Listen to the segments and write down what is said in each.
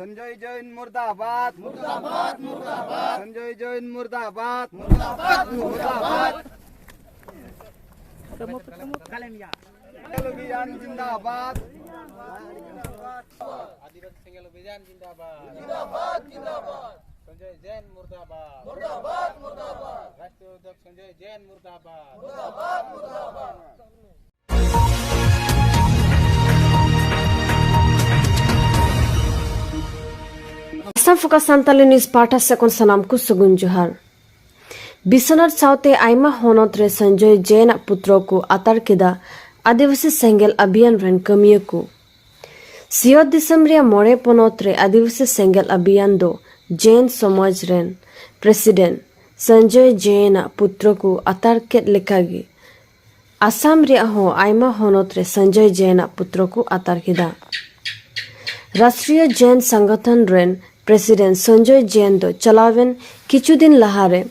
संजय जैन मुर्दाबाद मुर्दाबाद मुर्दाबाद संजय जैन मुर्दाबाद मुर्दाबाद अभियान जिंदाबाद आदिवासी सिंगल अभियान जिंदाबाद जिंदाबाद जिंदाबाद संजय जैन मुर्दाबाद मुर्दाबाद मुर्दाबाद राष्ट्रीय अध्यक्ष संजय जैन मुर्दाबाद मुर्दाबाद मुर्दाबाद Asam Focus Santali News Parta Sekon Sanam ku Sugun Johar. Bisonat Saute Aima Honotre Sanjay Jain Putro ku atar kida Adivasi Sengel Abhiyan ren kamiya ku. Siyot Disamria More Ponotre Adivasi Sengel Abhiyan do Jain Somaj ren President Sanjay Jain Putro ku atar ket lekagi. Asam ria ho Aima Honotre Sanjay Jain Putro ku atar kida. राष्ट्रीय जैन संगठन rain president Sanjay Jain दो चलावेन किछु दिन लहारे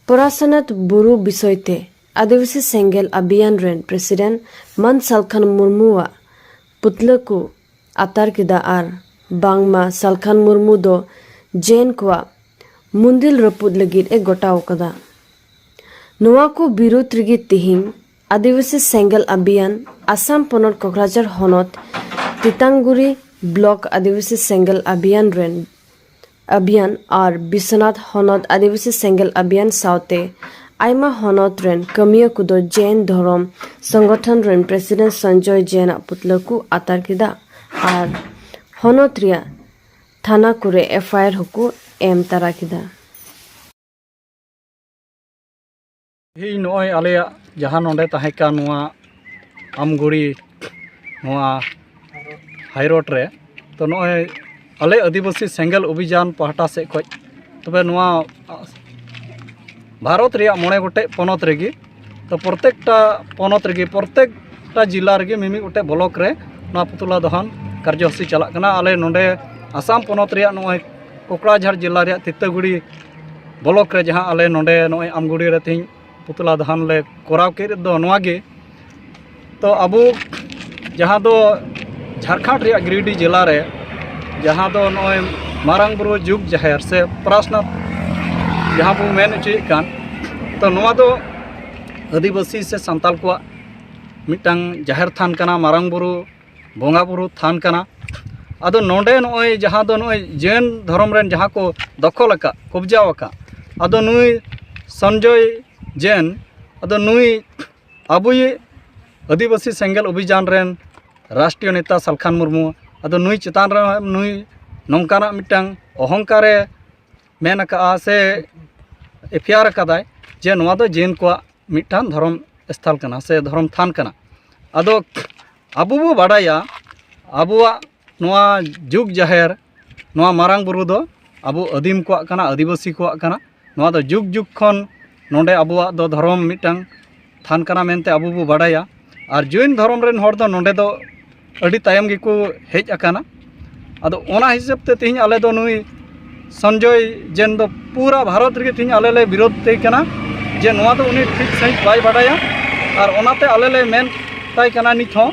परासनत बुरु विषयते आदिवासी सेंगेल अभियान rain president मन Salkhan मुर्मुआ पुतलकु Atar किदा are बांगमा Salkhan Murmu दो जैन कुआ मुंदिल रपुद लगिद ए गोटाव कदा नुआ को बिरुद रिगी तिहिं आदिवासी सेंगेल अभियान आसाम पोनत कक्राझार हनत तितांगुरी ब्लॉक आदिवासी सेंगल अभियान रेन अभियान और विश्वनाथ हनत आदिवासी सेंगल अभियान साउते आइमा हनत रेन कमिया कुदो जैन धर्म संगठन रेन प्रेसिडेंट संजय जैन पुतलकु आतार किदा और हनत रिया थाना कुरे एफआईआर हुकु एम तारा किदा ही नोय आलेया जहां नोंडे ताहेका नोआ आमगुड़ी नोआ हाईरोड रे तो नोय आले आदिवासी सेंगल अभियान पहाटा से खoj तबे नोआ भारत रे मोणे गोटे पनत रेगी तो प्रत्येकटा पनत रेगी प्रत्येकटा जिला रेगी मिमी गोटे ब्लॉक रे नोआ पुतला दहन कार्यसूची चला कना आले नोंडे आसाम पनत रे नोय कोकराझार जिला रे तितागुड़ी ब्लॉक रे जहां आले नोंडे नोय आमगुड़ी रे थिं पुतला दहन ले कोराव के दो नोआ गे तो अबो जहां दो झारखंड रे गिरिडीह जिला रे जहां दो नोय मारांग बुरु जुग जाहेर से प्रासनाथ जहां बो मेन चुई कान तो नोआ दो आदिवासी से संताल को मिटांग जाहेर थान कना मारांग बुरु बोंगा बुरु थान कना आदो नोंडे नोय जहां दो नोय जैन धर्म रेन जहां को दखल का कब्जा का आदो नुई संजय जैन आदो नुई अबुई आदिवासी सेंगल अभियान रेन राष्ट्रीय नेता सालखान मुर्मू आदो नुई चितान रे नुई नौकाना मिटांग अहंकारे मेन का से एफआईआर कदाय जे नोआ दो जैन को मिटान धर्म स्थल कना से धर्म थान कना आदो अबु बो बाडाया अबुआ नोआ जुग जाहेर नोआ मारांग बुरु दो अबु आदिम को कना आदिवासी को कना नोआ दो जुग जुग खन नोंडे अबुआ दो धर्म मिटांग थान कना मेनते अबु बो बाडाया और जैन धर्म रेन हर दो नोंडे दो अड़ी तायम गिको हेज अकाना आदो ओना हिसाब ते तिहिं आले दो नुई संजय जैन दो पूरा भारत रे तिहिं आले ले विरोध ते कना जे नोआ दो उनी ठीक सही बाय बाडाया और ओनाते आले ले मेन ताई कना नित हो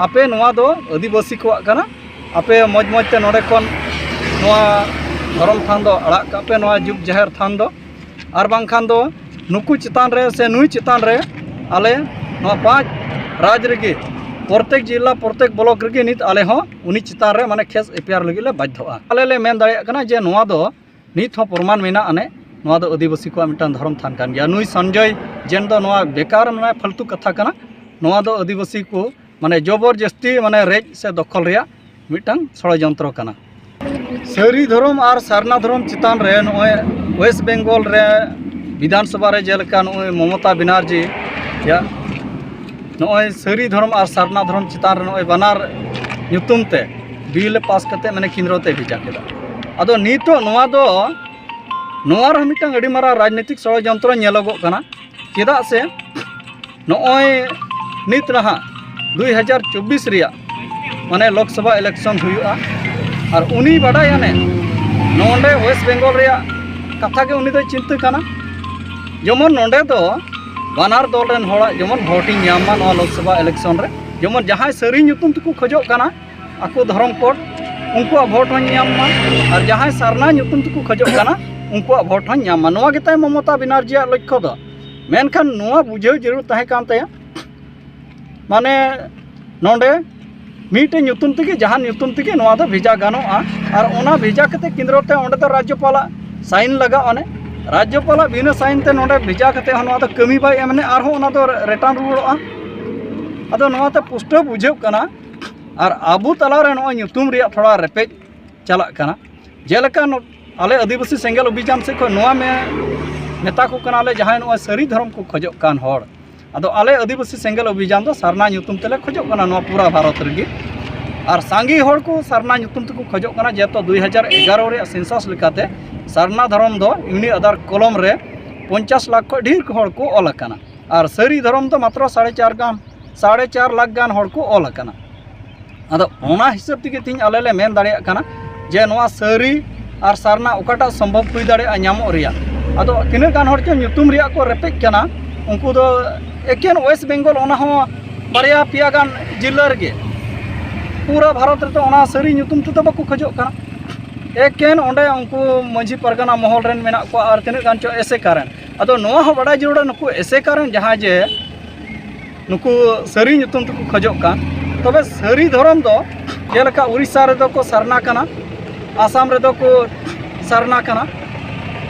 आपे नोआ दो आदिवासी को कना आपे मज मज ते नोडे कोन नोआ धर्म थान दो अड़ा कापे नोआ जुग जाहेर थान दो और बांखान दो नुकु चितान रे से नुई चितान रे आले नोआ 5 राज रेगी प्रत्येक जिला प्रत्येक ब्लॉक रेगी नित आले हो उनी चितान रे माने केस एफआईआर लगी ले बाध्यता आले ले मेन दाड़े कना जे नोआ दो नित हो प्रमाण मेना अने नोआ दो आदिवासी को मिटान धर्म थान कान गया नुई संजय जैन दो नोआ बेकार माने फालतू कथा कना नोआ दो आदिवासी को माने जबरदस्ती माने रेज से दखल रिया मिटान षड़यंत्र कना सारी धर्म और सारना धर्म चितान रे नोय वेस्ट बेंगल रे विधानसभा रे जेलका नोय ममता बनर्जी या नोय सारी धर्म और सारना धर्म चितान रे नोय बनार ᱧᱩᱛᱩᱢ ते बिल पास करते मैंने केंद्र ते भेजा केदा अदो नितो नोआ दो नोआ रे मिटांग अडी मारा राजनीतिक षड़यंत्र नेलोगो कना चेदा से नोय नित रहा 2024 रिया माने लोकसभा इलेक्शन हुआ और उनी बाडाय ने नोंडे वेस्ट बेंगल रिया कथा के उनी दो चिंता कना जेमन नोंडे दो बानार दल रेन होड़ा जेमन भोटिंग लोकसभा इलेक्शन रे जेमन जहां सारी ᱧᱩᱛᱩᱢ तको खोजो कना आको धर्म कोड उनको भोट हों नाम मा और जहाँ सारना ᱧᱩᱛᱩᱢ तको खजोग कना उनको भोट हों नाम मा नोआ गेताय ममता बनर्जी लक्ष्य दो मेनखान नोआ बुझाव जरूर तहे कान तया माने नोंडे मीटे ᱧᱩᱛᱩᱢ तेगे जहाँ ᱧᱩᱛᱩᱢ तेगे नोआ दो भेजा गानोआ और ओना भेजा कते केंद्र ते ओंडे तो राज्यपाल साइन लगा ओने राज्यपाल बिना साइन ते नोंडे भेजा कते नोआ दो कमी बाय एमने आरो ओना दो रिटर्न रुवाड़ोआ अदो नोआ ते पुष्ट बुझाव कना और आबू तलारे नोआ ᱧᱩᱛᱩᱢ रिया थोड़ा रेपेज चला कना जेलका आले आदिवासी सेंगेल अभियान से खो नोआ में मेता को कनाले जहाँ नोआ सारी धर्म को खजोग कान होड़ अदो आले आदिवासी सेंगेल अभियान दो सारना ᱧᱩᱛᱩम तेले खजोग कना नोआ पूरा भारत रेगी और सांगी होड़ को सारना ᱧᱩᱛᱩम तको खजोग कना जेतो 2011 रे सेंसस लेकाते सारना धर्म दो यूनि आधार कलम रे 50 लाख को ढेर होड़ को ऑल कना और सारी धर्म दो मात्र 4.5 लाख गान होड़ को ऑल कना अदो ओना हिसाब तेगे तीन आले ले मेन दाड़िया कना जे नोआ सारी और सारना ओकाटा संभव हुई दाड़े नामो रिया अदो तिना गान होड़ के ᱧᱩᱛᱩᱢ रिया को रेपेज कना उनको दो एकेन वेस्ट बेंगल ओना हो बारिया पिया गान जिला रे पूरा भारत रे तो ओना सारी ᱧᱩᱛᱩᱢ तो बाको खजोग कना एकेन ओंडे उनको मझी परगना महल रेन मेना को और तिना गान चो एसे कारण अदो नोआ हो बड़ा जरूर नुको एसे कारण जहाँ जे नुको सारी ᱧᱩᱛᱩᱢ तो खजोग कान तबे सारी धर्म दो जेलका उड़ीसा रे दो को सारना कना आसाम रे दो को सारना कना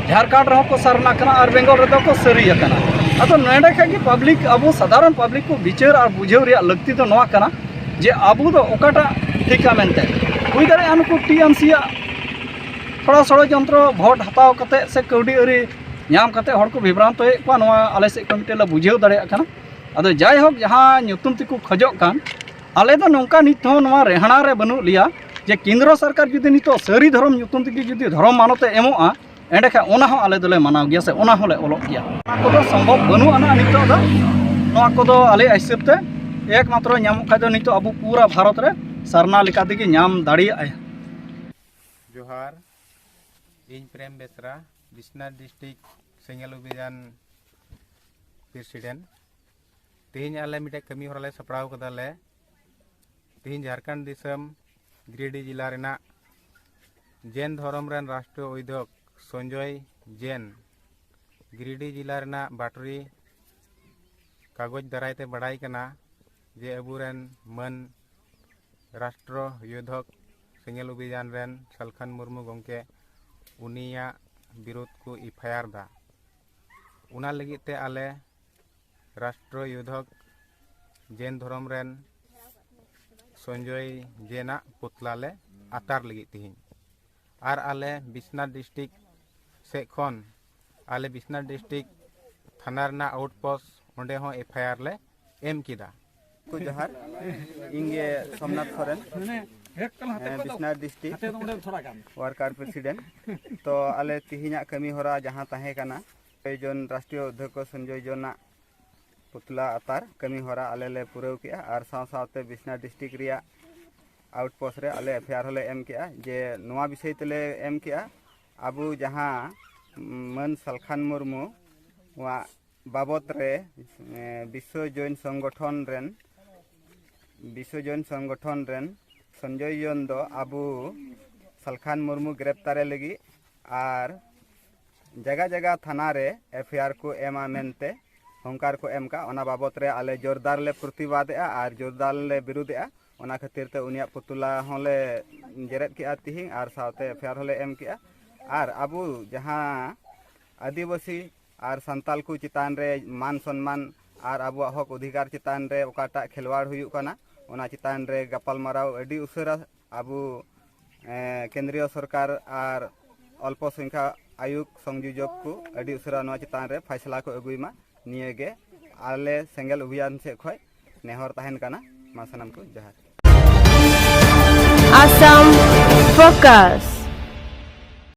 झारखंड रे को सारना कना और बेंगल रे दो को सारी कना अदो नेडे खा कि पब्लिक अब साधारण पब्लिक को विचार और बुझाव रिया लगती तो नोआ कना जे आबू दो ओकाटा ठीका मेनते हुई दाड़े उनको टीएमसी थोड़ा षड़यंत्र भोट हताव कते से कौडी अरी नाम कते हर को विभ्रांत को नोआ आले से कमिटी ला बुझाव दाड़े कना अदो जायहोक जहाँ ᱧᱩᱛᱩᱢ तको खजोग कान आले दो नौका नित हो नोआ रेहना रे बनु लिया जे केंद्र सरकार जुदी नितो सारी धर्म ᱧᱩᱛᱩᱢ तके जुदी धर्म मानते एमोआ एंडेखा ओना हो आले दोले मानाव गया से ओना होले ओलोग गया ओना कोदो संभव बनु आना नितो दो नोआ कोदो आले हिसाबते एकमात्र नाम खाय दो नितो अबु पूरा भारत रे सारना लेका तेगे नाम दाड़िया आय जोहार इन प्रेम बेसरा बिश्नाथ डिस्ट्रिक्ट सेंगेल अभियान प्रेसिडेंट तेहन आले मिटे कमी होराले सपड़ाव कदाले तेहन झारखंड दिसम गिरिडीह जिला रेना जैन धर्म रेन राष्ट्रीय अध्यक्ष संजय जैन गिरिडीह जिला रेना बाटरी कागज दारायते बड़ाई कना जे अबुरेन मन राष्ट्र योद्धक सेंगेल अभियान रेन सलखन मुर्मू गंके उनिया विरोध को एफआईआर दा उना लगिते आले राष्ट्र योद्धक जैन धर्म रेन संजय जैना पुतलाले आतार लगी तिहिन और आले बिश्नाथ डिस्ट्रिक्ट से खन आले बिश्नाथ डिस्ट्रिक्ट थाना रेना आउटपोस्ट ओंडे हो एफआईआर ले एम किदा को जोहार इंगे Somnath Soren Bishnath district worker president तो आले तिहिना कमी होरा जहाँ तहे कना जन राष्ट्रीय अध्यक्ष संजय जैना पुतला अतार कमी होरा आले ले पुराव किया और साथ बिश्नाथ डिस्ट्रिक्ट रिया आउटपोस्ट रे आले एफआईआर होले एम किया जे नोआ विषय तेले एम किया आबू जहाँ मन सलखान मुर्मू वा बाबत रे विश्व जैन संगठन रेन संजय जैन दो आबू सलखान मुर्मू गिरफ्तारे लगी और जगह जगह थाना रे एफआईआर को एमा मेनते हंकार को एम का ओना बाबत रे आले जोरदार ले प्रतिवाद और जोरदार ले विरोध ओना खातिर ते उनिया पुतला होले जेरेद किया तिहिं और साथे एफआईआर होले एम किया और आबू जहाँ आदिवासी और संताल को चितान रे मान सम्मान और आबू हक अधिकार चितान रे ओकाटा खेलवाड़ हुयुक काना ओना चितान रे गपाल माराव अडी उसरा आबू केंद्रीय सरकार और अल्प संख्या आयोग संयोजक को अडी उसरा नोआ चितान रे फैसला को अगुइमा नियेगे आले सेंगेल अभियान से खय नेहर ताहेन काना मा सनाम को जोहार Assam Focus